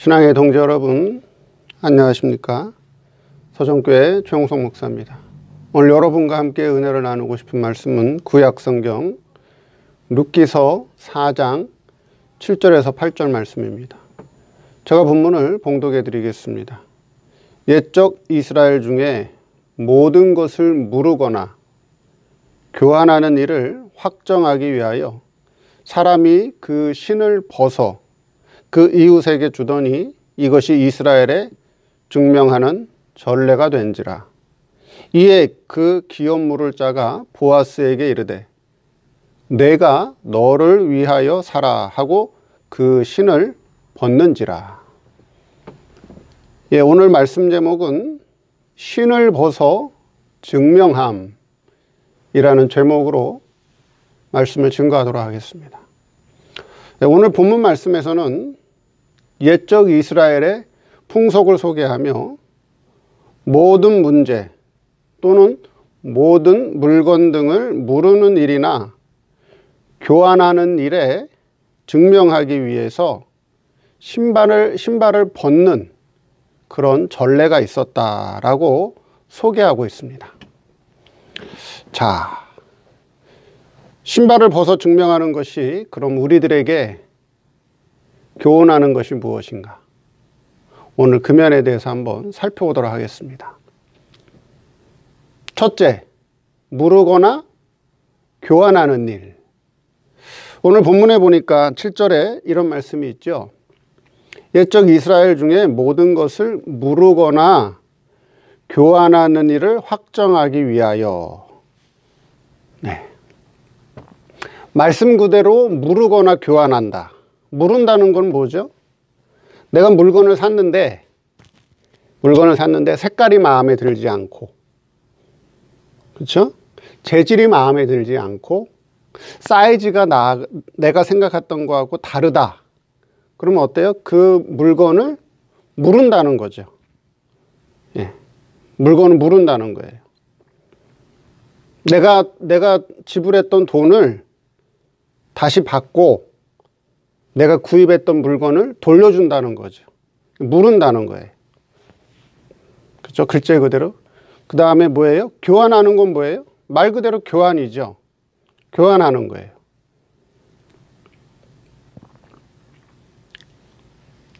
신앙의 동지 여러분, 안녕하십니까? 서정교회 최홍성 목사입니다. 오늘 여러분과 함께 은혜를 나누고 싶은 말씀은 구약성경 룻기서 4장 7절에서 8절 말씀입니다. 제가 본문을 봉독해 드리겠습니다. 옛적 이스라엘 중에 모든 것을 무르거나 교환하는 일을 확정하기 위하여 사람이 그 신을 벗어 그 이웃에게 주더니 이것이 이스라엘에 증명하는 전례가 된지라. 이에 그 기업 물을 자가 보아스에게 이르되 내가 너를 위하여 사라 하고 그 신을 벗는지라. 오늘 말씀 제목은 신을 벗어 증명함이라는 제목으로 말씀을 증거하도록 하겠습니다. 오늘 본문 말씀에서는 옛적 이스라엘의 풍속을 소개하며 모든 문제 또는 모든 물건 등을 무르는 일이나 교환하는 일에 증명하기 위해서 신발을 벗는 그런 전례가 있었다라고 소개하고 있습니다. 자, 신발을 벗어 증명하는 것이 그럼 우리들에게 교훈하는 것이 무엇인가? 오늘 그 면에 대해서 한번 살펴보도록 하겠습니다. 첫째, 무르거나 교환하는 일. 오늘 본문에 보니까 7절에 이런 말씀이 있죠. 옛적 이스라엘 중에 모든 것을 무르거나 교환하는 일을 확정하기 위하여. 네. 말씀 그대로 무르거나 교환한다. 무른다는 건 뭐죠? 내가 물건을 샀는데 색깔이 마음에 들지 않고, 그렇죠? 재질이 마음에 들지 않고, 사이즈가 내가 생각했던 거하고 다르다. 그러면 어때요? 그 물건을 무른다는 거죠. 예. 물건을 무른다는 거예요. 내가 지불했던 돈을 다시 받고 내가 구입했던 물건을 돌려준다는 거죠. 무른다는 거예요. 그렇죠? 글자 그대로. 그 다음에 뭐예요? 교환하는 건 뭐예요? 말 그대로 교환이죠. 교환하는 거예요.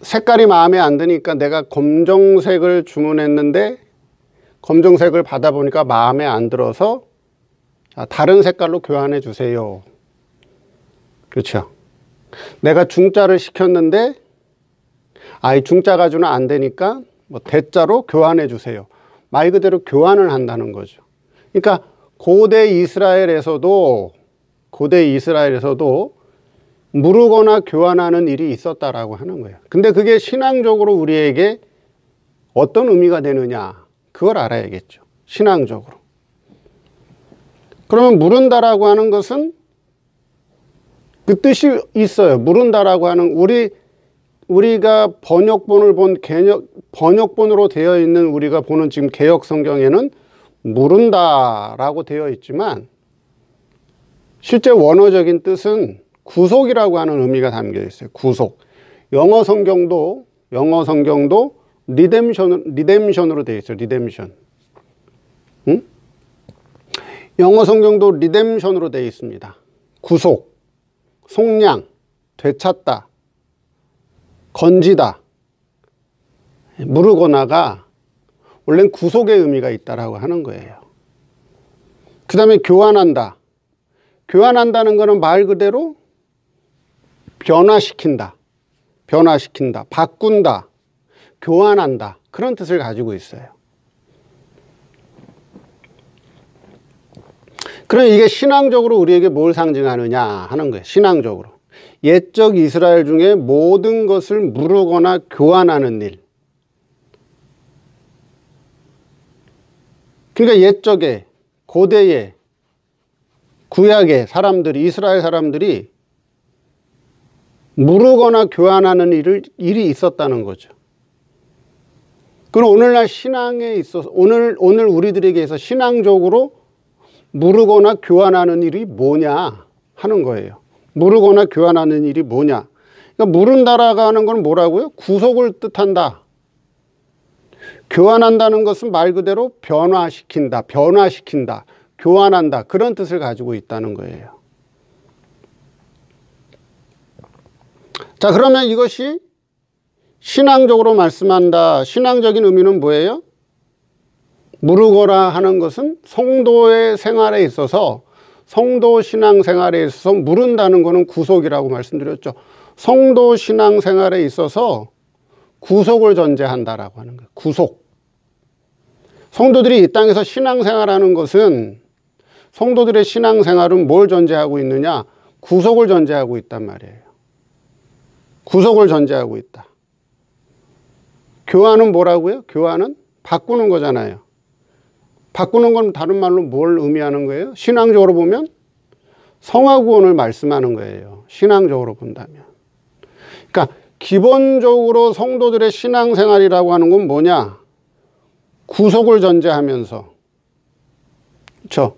색깔이 마음에 안 드니까 내가 검정색을 주문했는데 검정색을 받아보니까 마음에 안 들어서 다른 색깔로 교환해 주세요. 그렇죠? 내가 중자를 시켰는데 이 중자 가지고는 안 되니까 대자로 교환해 주세요. 말 그대로 교환을 한다는 거죠. 그러니까 고대 이스라엘에서도 무르거나 교환하는 일이 있었다라고 하는 거예요. 근데 그게 신앙적으로 우리에게 어떤 의미가 되느냐, 그걸 알아야겠죠. 신앙적으로. 그러면 무른다라고 하는 것은 그 뜻이 있어요. 무른다라고 하는 우리가 번역본으로 되어 있는 우리가 보는 지금 개역 성경에는 무른다라고 되어 있지만 실제 원어적인 뜻은 구속이라고 하는 의미가 담겨 있어요. 구속. 영어 성경도 리뎀션으로 되어 있어요. 리뎀션. 응? 영어 성경도 리뎀션으로 되어 있습니다. 구속. 속량, 되찾다, 건지다, 무르거나가 원래는 구속의 의미가 있다라고 하는 거예요. 그 다음에 교환한다. 교환한다는 것은 말 그대로 변화시킨다, 바꾼다, 교환한다. 그런 뜻을 가지고 있어요. 그럼 이게 신앙적으로 우리에게 뭘 상징하느냐 하는 거예요. 신앙적으로. 옛적 이스라엘 중에 모든 것을 무르거나 교환하는 일. 그러니까 옛적에, 고대에, 구약의 사람들이, 이스라엘 사람들이 무르거나 교환하는 일이 있었다는 거죠. 그럼 오늘날 신앙에 있어서, 오늘 우리들에게서 신앙적으로 무르거나 교환하는 일이 뭐냐 하는 거예요. 무르거나 교환하는 일이 뭐냐. 그러니까 무른다라고 하는 건 뭐라고요? 구속을 뜻한다. 교환한다는 것은 말 그대로 변화시킨다, 교환한다, 그런 뜻을 가지고 있다는 거예요. 자, 그러면 이것이 신앙적으로 말씀한다. 신앙적인 의미는 뭐예요? 무르거라 하는 것은 성도의 생활에 있어서, 성도 신앙 생활에 있어서 무른다는 것은 구속이라고 말씀드렸죠. 성도 신앙 생활에 있어서 구속을 전제한다라고 하는 거예요. 구속. 성도들이 이 땅에서 신앙 생활하는 것은, 성도들의 신앙 생활은 뭘 전제하고 있느냐? 구속을 전제하고 있단 말이에요. 구속을 전제하고 있다. 교환은 뭐라고요? 교환은 바꾸는 거잖아요. 바꾸는 건 다른 말로 뭘 의미하는 거예요? 신앙적으로 보면 성화구원을 말씀하는 거예요. 신앙적으로 본다면. 그러니까 기본적으로 성도들의 신앙생활이라고 하는 건 뭐냐? 구속을 전제하면서, 그렇죠?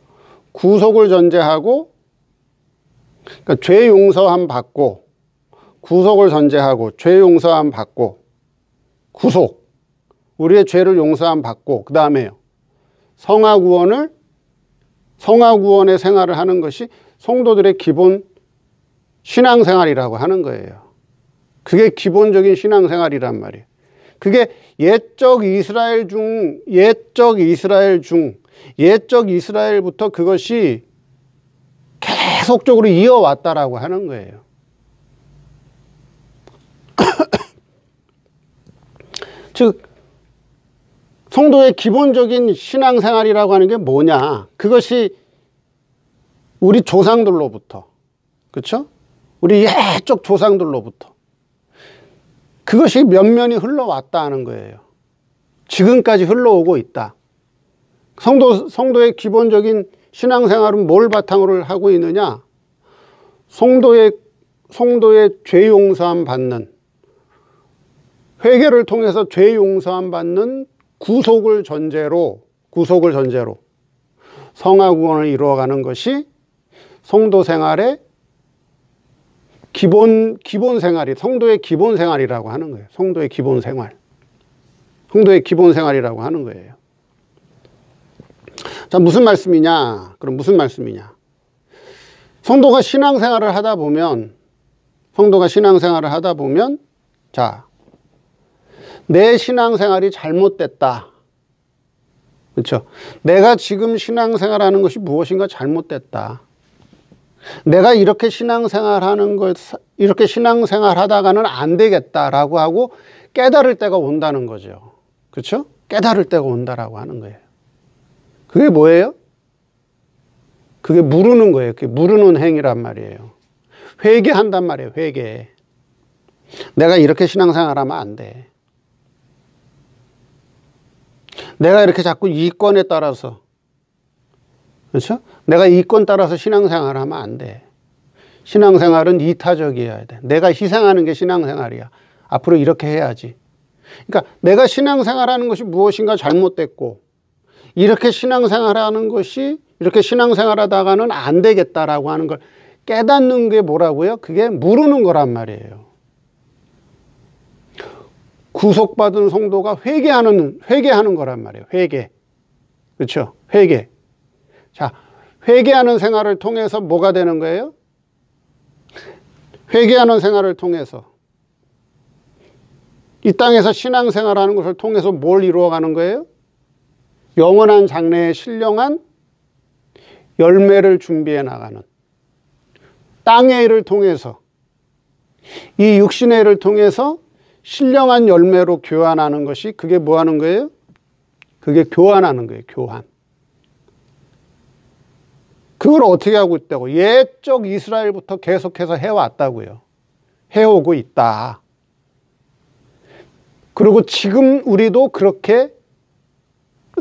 구속을 전제하고, 그러니까 죄 용서함 받고, 구속을 전제하고, 죄 용서함 받고, 구속, 우리의 죄를 용서함 받고, 그 다음에요, 성화구원의 생활을 하는 것이 성도들의 기본 신앙생활이라고 하는 거예요. 그게 기본적인 신앙생활이란 말이에요. 그게 옛적 이스라엘부터 그것이 계속적으로 이어왔다라고 하는 거예요. 즉, 성도의 기본적인 신앙생활이라고 하는 게 뭐냐? 그것이 우리 조상들로부터, 그렇죠? 우리 옛적 조상들로부터 그것이 면면이 흘러왔다 하는 거예요. 지금까지 흘러오고 있다. 성도의 기본적인 신앙생활은 뭘 바탕으로 하고 있느냐? 성도의 죄 용서함 받는, 회개를 통해서 죄 용서함 받는 구속을 전제로 성화구원을 이루어가는 것이 성도 생활의 기본 생활이, 성도의 기본 생활이라고 하는 거예요. 성도의 기본 생활이라고 하는 거예요. 자, 무슨 말씀이냐? 그럼 무슨 말씀이냐? 성도가 신앙생활을 하다 보면, 자, 내 신앙생활이 잘못됐다. 그렇죠? 내가 지금 신앙생활하는 것이 무엇인가 잘못됐다. 내가 이렇게 신앙생활하다가는 안 되겠다라고 하고 깨달을 때가 온다는 거죠. 그렇죠? 깨달을 때가 온다라고 하는 거예요. 그게 뭐예요? 그게 무르는 거예요. 그게 무르는 행위란 말이에요. 회개한단 말이에요. 회개. 내가 이렇게 신앙생활하면 안 돼. 내가 이렇게 자꾸 이권에 따라서, 그렇죠? 내가 이권 따라서 신앙생활을 하면 안 돼. 신앙생활은 이타적이어야 돼. 내가 희생하는 게 신앙생활이야. 앞으로 이렇게 해야지. 그러니까 내가 신앙생활하는 것이 무엇인가 잘못됐고, 이렇게 신앙생활하다가는 안 되겠다라고 하는 걸 깨닫는 게 뭐라고요? 그게 무르는 거란 말이에요. 구속받은 성도가 회개하는 거란 말이에요. 회개. 그렇죠? 회개. 자, 회개하는 생활을 통해서 뭐가 되는 거예요? 회개하는 생활을 통해서 이 땅에서 신앙생활하는 것을 통해서 뭘 이루어가는 거예요? 영원한 장래에 신령한 열매를 준비해 나가는, 땅의 일을 통해서, 이 육신의 일을 통해서 신령한 열매로 교환하는 것이, 그게 뭐 하는 거예요? 그게 교환하는 거예요. 교환. 그걸 어떻게 하고 있다고? 옛적 이스라엘부터 계속해서 해왔다고요. 해오고 있다. 그리고 지금 우리도 그렇게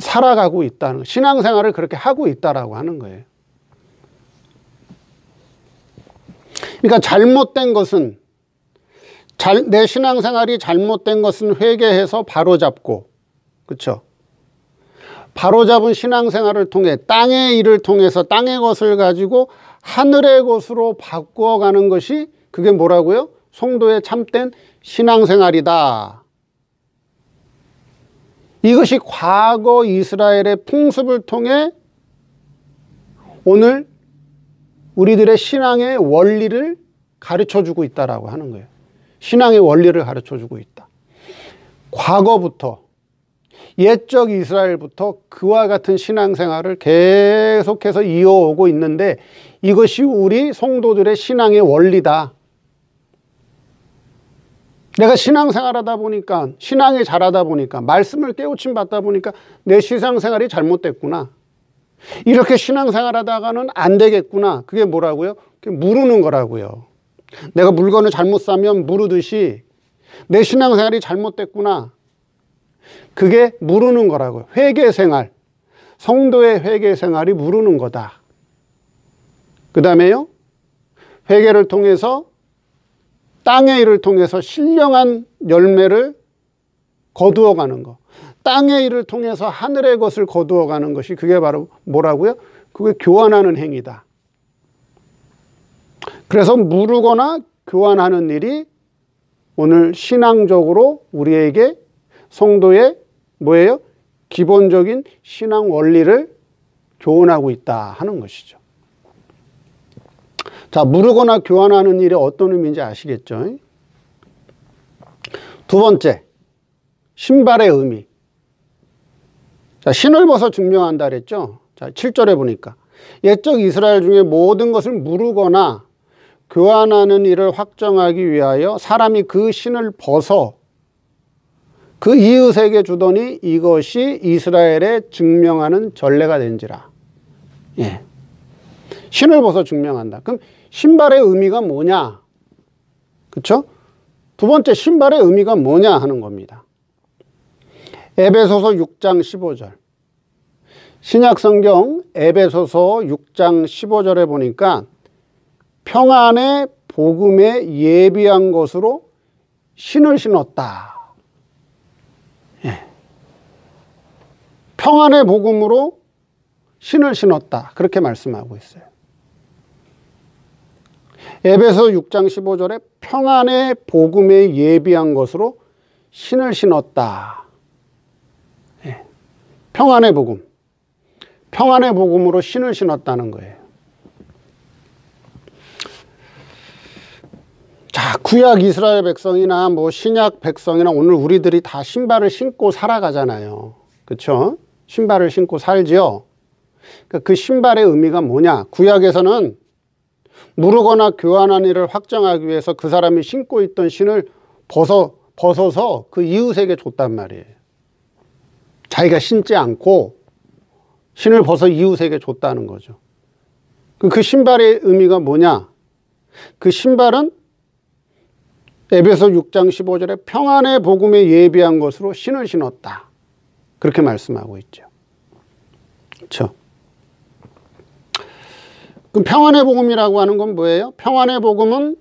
살아가고 있다는, 신앙생활을 그렇게 하고 있다라고 하는 거예요. 그러니까 잘못된 것은, 내 신앙생활이 잘못된 것은 회개해서 바로잡고, 그렇죠? 바로잡은 신앙생활을 통해 땅의 일을 통해서 땅의 것을 가지고 하늘의 것으로 바꾸어가는 것이, 그게 뭐라고요? 성도의 참된 신앙생활이다. 이것이 과거 이스라엘의 풍습을 통해 오늘 우리들의 신앙의 원리를 가르쳐주고 있다라고 하는 거예요. 신앙의 원리를 가르쳐주고 있다. 과거부터 옛적 이스라엘부터 그와 같은 신앙생활을 계속해서 이어오고 있는데 이것이 우리 성도들의 신앙의 원리다. 내가 신앙생활하다 보니까 신앙이 잘하다 보니까 말씀을 깨우침 받다 보니까 내 신앙생활이 잘못됐구나. 이렇게 신앙생활하다가는 안 되겠구나. 그게 뭐라고요? 그게 무르는 거라고요. 내가 물건을 잘못 사면 무르듯이 내 신앙생활이 잘못됐구나. 그게 무르는 거라고요. 회개생활, 성도의 회개생활이 무르는 거다. 그 다음에요, 회개를 통해서 땅의 일을 통해서 신령한 열매를 거두어가는 것, 땅의 일을 통해서 하늘의 것을 거두어가는 것이 그게 바로 뭐라고요? 그게 교환하는 행위다. 그래서 무르거나 교환하는 일이 오늘 신앙적으로 우리에게 성도의 뭐예요? 기본적인 신앙 원리를 교훈하고 있다 하는 것이죠. 자, 무르거나 교환하는 일이 어떤 의미인지 아시겠죠? 두 번째, 신발의 의미. 자, 신을 벗어 증명한다 그랬죠? 자, 7절에 보니까 옛적 이스라엘 중에 모든 것을 무르거나 교환하는 일을 확정하기 위하여 사람이 그 신을 벗어 그 이웃에게 주더니 이것이 이스라엘에 증명하는 전례가 된지라. 예. 신을 벗어 증명한다. 그럼 신발의 의미가 뭐냐? 그렇죠? 두 번째, 신발의 의미가 뭐냐 하는 겁니다. 에베소서 6장 15절. 신약성경 에베소서 6장 15절에 보니까 평안의 복음에 예비한 것으로 신을 신었다. 예. 평안의 복음으로 신을 신었다. 그렇게 말씀하고 있어요. 에베소 6장 15절에 평안의 복음에 예비한 것으로 신을 신었다. 예. 평안의 복음. 평안의 복음으로 신을 신었다는 거예요. 자, 구약 이스라엘 백성이나 뭐 신약 백성이나 오늘 우리들이 다 신발을 신고 살아가잖아요. 그렇죠? 신발을 신고 살지요. 그러니까 그 신발의 의미가 뭐냐? 구약에서는 무르거나 교환한 일을 확정하기 위해서 그 사람이 신고 있던 신을 벗어서 그 이웃에게 줬단 말이에요. 자기가 신지 않고 신을 벗어 이웃에게 줬다는 거죠. 그 신발의 의미가 뭐냐? 그 신발은 에베소 6장 15절에 평안의 복음에 예비한 것으로 신을 신었다. 그렇게 말씀하고 있죠. 그렇죠? 그럼 평안의 복음이라고 하는 건 뭐예요? 평안의 복음은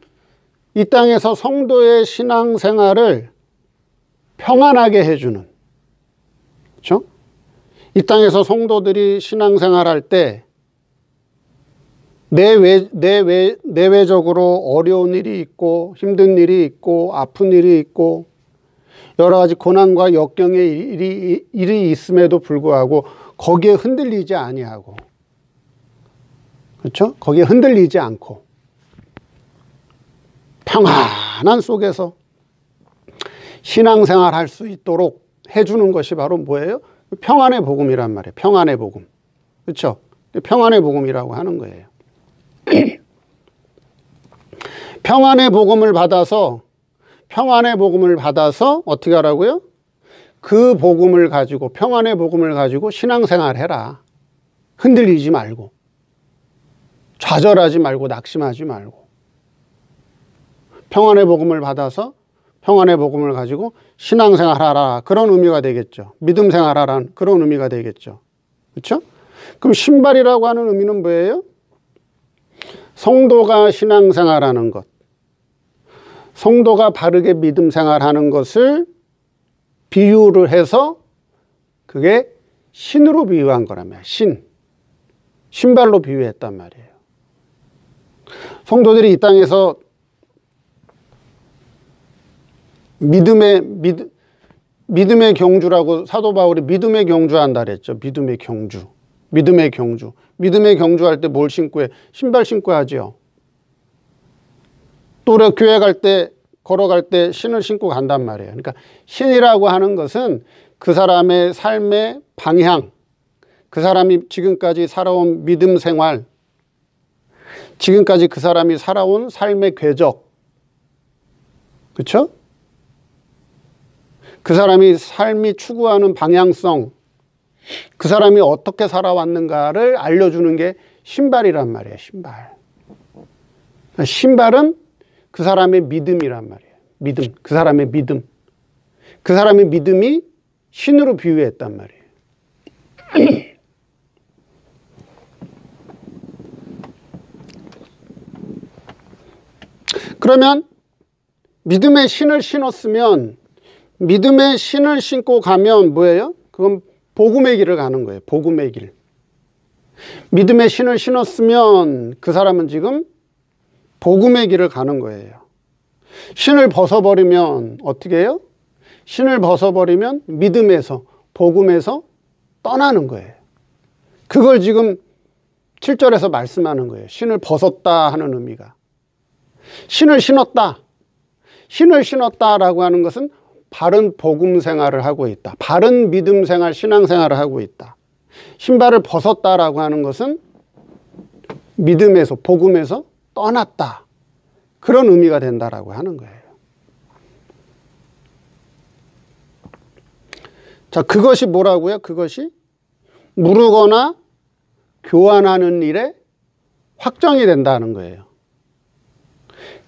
이 땅에서 성도의 신앙생활을 평안하게 해주는, 그렇죠? 이 땅에서 성도들이 신앙생활할 때 내외적으로 어려운 일이 있고 힘든 일이 있고 아픈 일이 있고 여러 가지 고난과 역경의 일이 있음에도 불구하고 거기에 흔들리지 아니하고, 그렇죠? 거기에 흔들리지 않고 평안한 속에서 신앙생활 할 수 있도록 해주는 것이 바로 뭐예요? 평안의 복음이란 말이에요. 평안의 복음. 그렇죠? 평안의 복음이라고 하는 거예요. 평안의 복음을 받아서 어떻게 하라고요? 그 복음을 가지고, 평안의 복음을 가지고 신앙생활 해라. 흔들리지 말고, 좌절하지 말고, 낙심하지 말고. 평안의 복음을 받아서 평안의 복음을 가지고 신앙생활 하라. 그런 의미가 되겠죠. 믿음생활 하라는 그런 의미가 되겠죠. 그렇죠? 그럼 신발이라고 하는 의미는 뭐예요? 성도가 신앙생활하는 것, 성도가 바르게 믿음생활하는 것을 비유를 해서 그게 신으로 비유한 거란 말이에요. 신발로 비유했단 말이에요. 성도들이 이 땅에서 믿음의 경주라고 사도 바울이 믿음의 경주한다 그랬죠. 믿음의 경주. 믿음의 경주. 믿음의 경주할 때 뭘 신고 해? 신발 신고 하지요. 또 우리가 교회 갈 때, 걸어갈 때 신을 신고 간단 말이에요. 그러니까 신이라고 하는 것은 그 사람의 삶의 방향, 그 사람이 지금까지 살아온 믿음 생활, 지금까지 그 사람이 살아온 삶의 궤적, 그렇죠? 그 사람이 삶이 추구하는 방향성, 그 사람이 어떻게 살아왔는가를 알려주는 게 신발이란 말이에요. 신발. 신발은 그 사람의 믿음이란 말이에요. 믿음. 그 사람의 믿음. 그 사람의 믿음이 신으로 비유했단 말이에요. 그러면 믿음의 신을 신었으면, 믿음의 신을 신고 가면 뭐예요? 그건 복음의 길을 가는 거예요. 복음의 길. 믿음의 신을 신었으면 그 사람은 지금 복음의 길을 가는 거예요. 신을 벗어버리면 어떻게 해요? 신을 벗어버리면 믿음에서, 복음에서 떠나는 거예요. 그걸 지금 7절에서 말씀하는 거예요. 신을 벗었다 하는 의미가. 신을 신었다. 신을 신었다라고 하는 것은 바른 복음 생활을 하고 있다. 바른 믿음 생활, 신앙 생활을 하고 있다. 신발을 벗었다라고 하는 것은 믿음에서, 복음에서 떠났다. 그런 의미가 된다라고 하는 거예요. 자, 그것이 뭐라고요? 그것이 무르거나 교환하는 일에 확정이 된다는 거예요.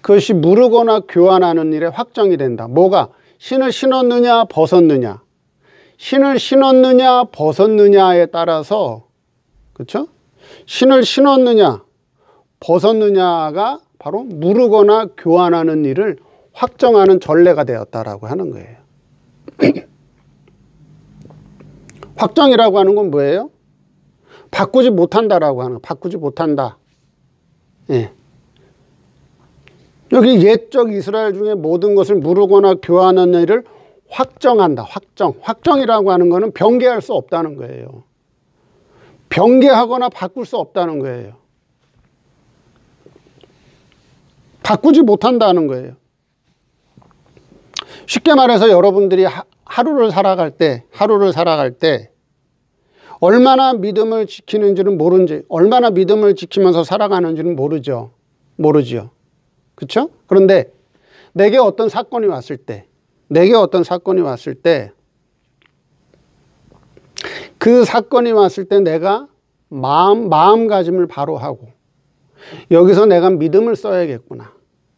그것이 무르거나 교환하는 일에 확정이 된다. 뭐가? 신을 신었느냐, 벗었느냐. 신을 신었느냐, 벗었느냐에 따라서, 그렇죠? 신을 신었느냐, 벗었느냐가 바로 무르거나 교환하는 일을 확정하는 전례가 되었다라고 하는 거예요. 확정이라고 하는 건 뭐예요? 바꾸지 못한다라고 하는 거예요. 바꾸지 못한다. 예. 여기 옛적 이스라엘 중에 모든 것을 무르거나 교환하는 일을 확정한다. 확정. 확정이라고 하는 거는 변개할 수 없다는 거예요. 변개하거나 바꿀 수 없다는 거예요. 바꾸지 못한다는 거예요. 쉽게 말해서 여러분들이 하루를 살아갈 때 얼마나 믿음을 지키는지는 모르는지, 얼마나 믿음을 지키면서 살아가는지는 모르죠. 그렇죠? 그런데 내게 어떤 사건이 왔을 때 그 사건이 왔을 때 내가 마음가짐을 바로 하고, 여기서 내가 믿음을 써야겠구나.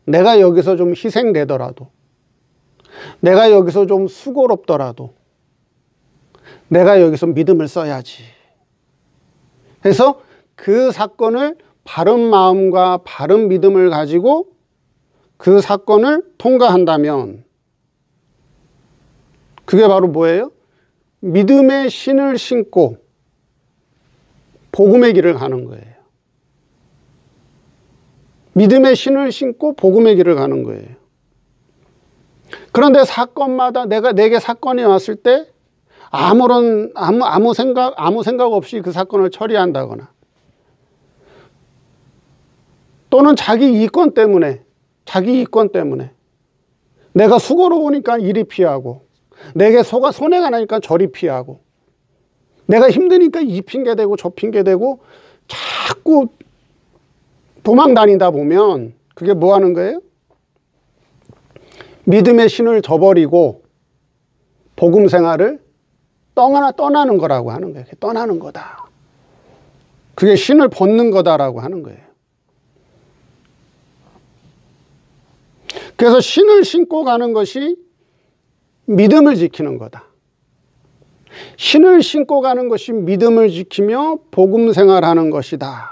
내가 여기서 좀 희생되더라도, 내가 여기서 좀 수고롭더라도 내가 여기서 믿음을 써야지. 그래서 그 사건을 바른 마음과 바른 믿음을 가지고 그 사건을 통과한다면 그게 바로 뭐예요? 믿음의 신을 신고 복음의 길을 가는 거예요. 믿음의 신을 신고 복음의 길을 가는 거예요. 그런데 사건마다 내게 사건이 왔을 때 아무 생각 없이 그 사건을 처리한다거나, 또는 자기 이권 때문에 내가 수고로우니까 이리 피하고, 내게 손해가 나니까 저리 피하고, 내가 힘드니까 이 핑계대고 저 핑계대고 자꾸 도망 다니다 보면 그게 뭐 하는 거예요? 믿음의 신을 저버리고 복음 생활을 떠나는 거라고 하는 거예요. 떠나는 거다. 그게 신을 벗는 거다라고 하는 거예요. 그래서 신을 신고 가는 것이 믿음을 지키는 거다. 신을 신고 가는 것이 믿음을 지키며 복음 생활하는 것이다.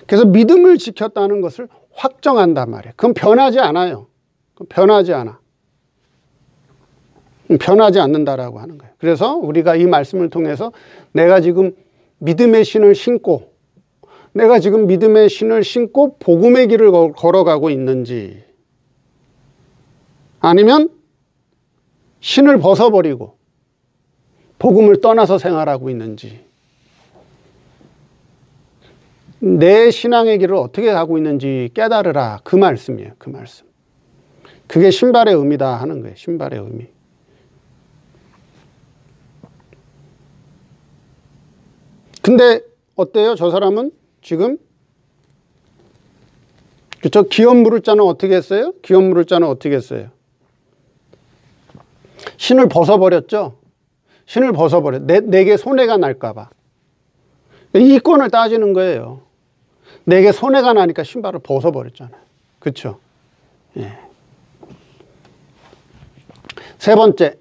그래서 믿음을 지켰다는 것을 확정한단 말이에요. 그건 변하지 않아요. 변하지 않는다라고 하는 거예요. 그래서 우리가 이 말씀을 통해서 내가 지금 믿음의 신을 신고 복음의 길을 걸어가고 있는지, 아니면 신을 벗어버리고 복음을 떠나서 생활하고 있는지, 내 신앙의 길을 어떻게 가고 있는지 깨달으라, 그 말씀이에요. 그 말씀. 그게 신발의 의미다 하는 거예요. 신발의 의미. 근데 어때요? 저 사람은 지금 그쵸? 기업 물을 자는 어떻게 했어요? 기업 물을 자는 어떻게 했어요? 신을 벗어버렸죠? 신을 벗어버려. 내게 손해가 날까봐. 이권을 따지는 거예요. 내게 손해가 나니까 신발을 벗어버렸잖아요. 그쵸? 예. 세 번째,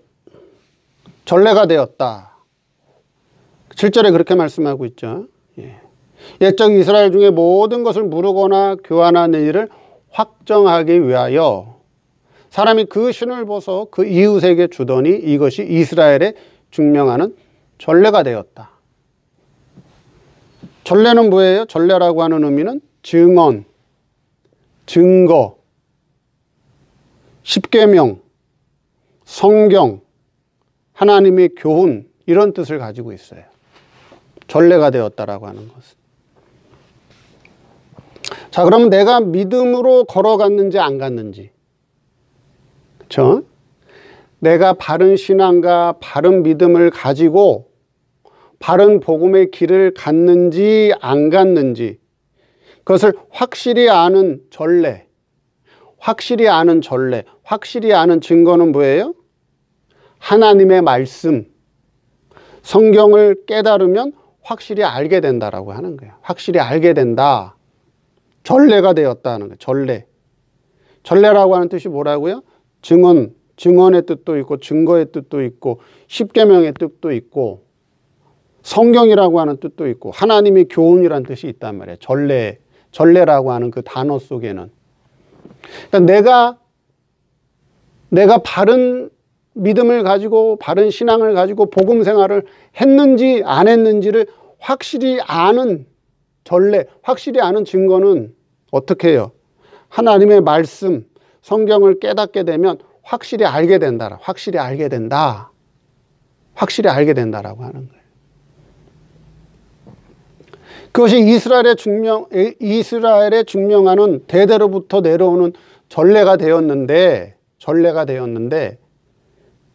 전례가 되었다. 7절에 그렇게 말씀하고 있죠. 예. 옛적 이스라엘 중에 모든 것을 무르거나 교환하는 일을 확정하기 위하여 사람이 그 신을 벗어 그 이웃에게 주더니 이것이 이스라엘에 증명하는 전례가 되었다. 전례는 뭐예요? 전례라고 하는 의미는 증언, 증거, 십계명, 성경, 하나님의 교훈, 이런 뜻을 가지고 있어요. 전례가 되었다라고 하는 것은. 자, 그러면 내가 믿음으로 걸어갔는지 안 갔는지, 그렇죠? 내가 바른 신앙과 바른 믿음을 가지고 바른 복음의 길을 갔는지 안 갔는지, 그것을 확실히 아는 전례, 확실히 아는 전례, 확실히 아는 증거는 뭐예요? 하나님의 말씀, 성경을 깨달으면 확실히 알게 된다라고 하는 거예요. 확실히 알게 된다. 전례가 되었다는 거예요. 전례. 전례라고 하는 뜻이 뭐라고요? 증언, 증언의 뜻도 있고 증거의 뜻도 있고 십계명의 뜻도 있고 성경이라고 하는 뜻도 있고 하나님의 교훈이라는 뜻이 있단 말이에요. 전례, 전례라고 하는 그 단어 속에는. 그러니까 내가 바른 믿음을 가지고 바른 신앙을 가지고 복음 생활을 했는지 안 했는지를 확실히 아는 전례, 확실히 아는 증거는 어떻게 해요? 하나님의 말씀, 성경을 깨닫게 되면 확실히 알게 된다. 확실히 알게 된다. 확실히 알게 된다라고 하는 거예요. 그것이 이스라엘에 증명하는 대대로부터 내려오는 전례가 되었는데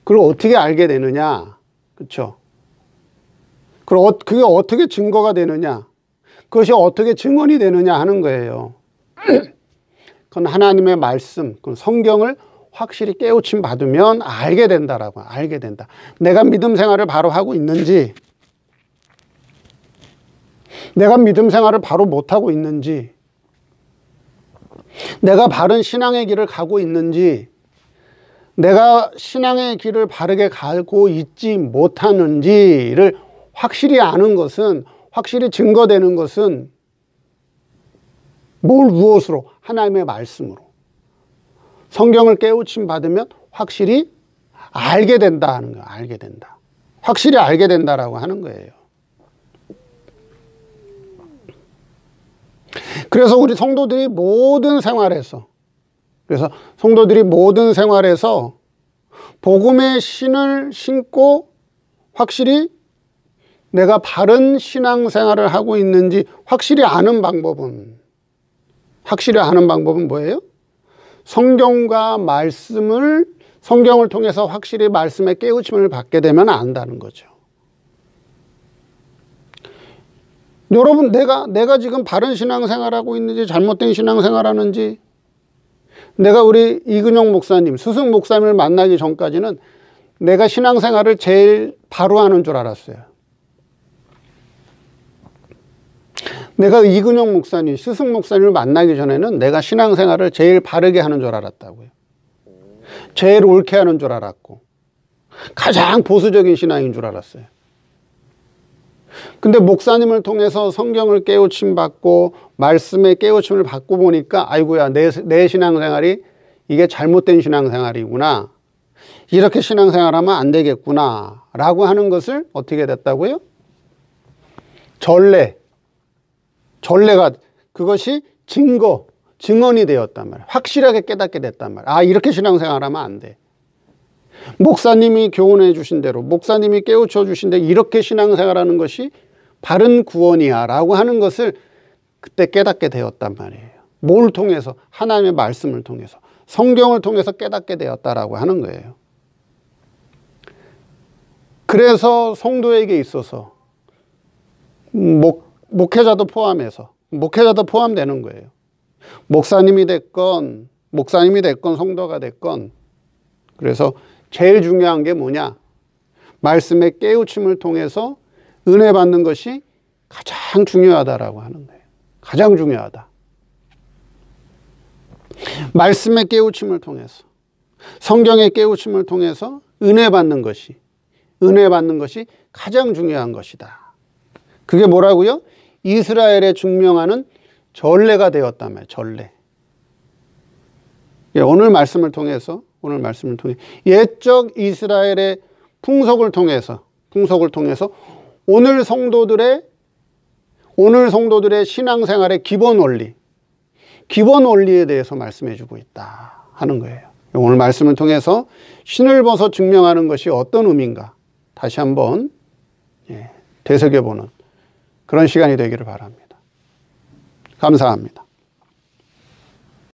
그걸 어떻게 알게 되느냐? 그렇죠? 그게 어떻게 증거가 되느냐? 그것이 어떻게 증언이 되느냐 하는 거예요. 그건 하나님의 말씀, 그건 성경을 확실히 깨우침 받으면 알게 된다라고, 알게 된다. 내가 믿음 생활을 바로 하고 있는지, 내가 믿음 생활을 바로 못하고 있는지, 내가 바른 신앙의 길을 가고 있는지, 내가 신앙의 길을 바르게 가고 있지 못하는지를 확실히 아는 것은, 확실히 증거되는 것은 무엇으로? 하나님의 말씀으로. 성경을 깨우침 받으면 확실히 알게 된다 하는 거예요. 알게 된다. 확실히 알게 된다라고 하는 거예요. 그래서 우리 성도들이 모든 생활에서 복음의 신을 신고 확실히 내가 바른 신앙생활을 하고 있는지 확실히 아는 방법은 뭐예요? 성경과 성경을 통해서 확실히 말씀의 깨우침을 받게 되면 안다는 거죠. 여러분, 내가 지금 바른 신앙생활하고 있는지 잘못된 신앙생활하는지, 내가 우리 이근용 목사님, 스승 목사님을 만나기 전까지는 내가 신앙생활을 제일 바로 하는 줄 알았어요. 내가 이근용 목사님, 스승 목사님을 만나기 전에는 내가 신앙생활을 제일 바르게 하는 줄 알았다고요. 제일 옳게 하는 줄 알았고 가장 보수적인 신앙인 줄 알았어요. 근데 목사님을 통해서 성경을 깨우침 받고 말씀의 깨우침을 받고 보니까 아이고야, 내 신앙생활이 이게 잘못된 신앙생활이구나, 이렇게 신앙생활하면 안 되겠구나 라고 하는 것을 어떻게 됐다고요? 전례가, 그것이 증거, 증언이 되었단 말이에요. 확실하게 깨닫게 됐단 말이에요. 아, 이렇게 신앙생활하면 안 돼. 목사님이 교훈해 주신 대로, 목사님이 깨우쳐 주신 대로 이렇게 신앙생활하는 것이 바른 구원이야 라고 하는 것을 그때 깨닫게 되었단 말이에요. 뭘 통해서? 하나님의 말씀을 통해서, 성경을 통해서 깨닫게 되었다라고 하는 거예요. 그래서 성도에게 있어서 목회자도 포함되는 거예요. 목사님이 됐건 성도가 됐건. 그래서 제일 중요한 게 뭐냐? 말씀의 깨우침을 통해서 은혜 받는 것이 가장 중요하다라고 하는 거예요. 가장 중요하다. 말씀의 깨우침을 통해서, 성경의 깨우침을 통해서 은혜 받는 것이 가장 중요한 것이다. 그게 뭐라고요? 이스라엘에 증명하는 전례가 되었다며, 전례. 오늘 말씀을 통해서 옛적 이스라엘의 풍속을 통해서 오늘 성도들의 신앙생활의 기본 원리에 대해서 말씀해 주고 있다 하는 거예요. 오늘 말씀을 통해서 신을 벗어 증명하는 것이 어떤 의미인가 다시 한번 되새겨보는 그런 시간이 되기를 바랍니다. 감사합니다.